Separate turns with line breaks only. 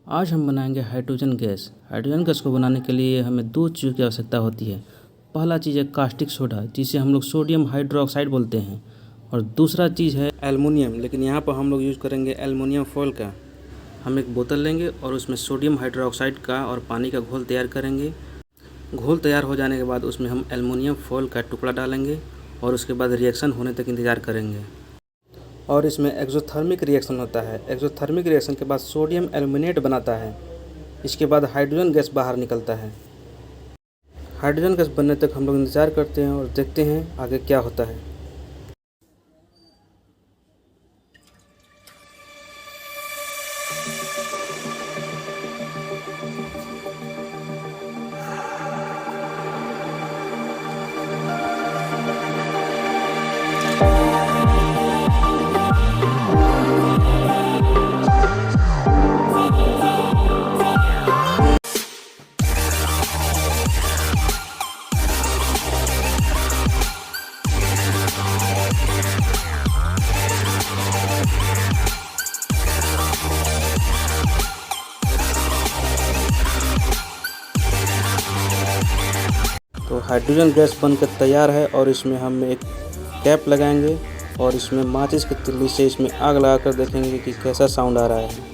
आज हम बनाएंगे हाइड्रोजन गैस। हाइड्रोजन गैस को बनाने के लिए हमें दो चीज़ों की आवश्यकता होती है। पहला चीज़ है कास्टिक सोडा, जिसे हम लोग सोडियम हाइड्रोक्साइड बोलते हैं, और दूसरा चीज़ है एल्युमिनियम, लेकिन यहाँ पर हम लोग यूज़ करेंगे एल्युमिनियम फॉयल का। हम एक बोतल लेंगे और उसमें सोडियम हाइड्रोक्साइड का और पानी का घोल तैयार करेंगे। घोल तैयार हो जाने के बाद उसमें हम एल्युमिनियम फॉयल का टुकड़ा डालेंगे और उसके बाद रिएक्शन होने तक इंतज़ार करेंगे। और इसमें एक्सोथर्मिक रिएक्शन होता है। एक्सोथर्मिक रिएक्शन के बाद सोडियम एल्यूमिनेट बनाता है। इसके बाद हाइड्रोजन गैस बाहर निकलता है। हाइड्रोजन गैस बनने तक हम लोग इंतज़ार करते हैं और देखते हैं आगे क्या होता है। तो हाइड्रोजन गैस बनकर तैयार है और इसमें हम एक कैप लगाएंगे और इसमें माचिस की तिल्ली से इसमें आग लगाकर देखेंगे कि कैसा साउंड आ रहा है।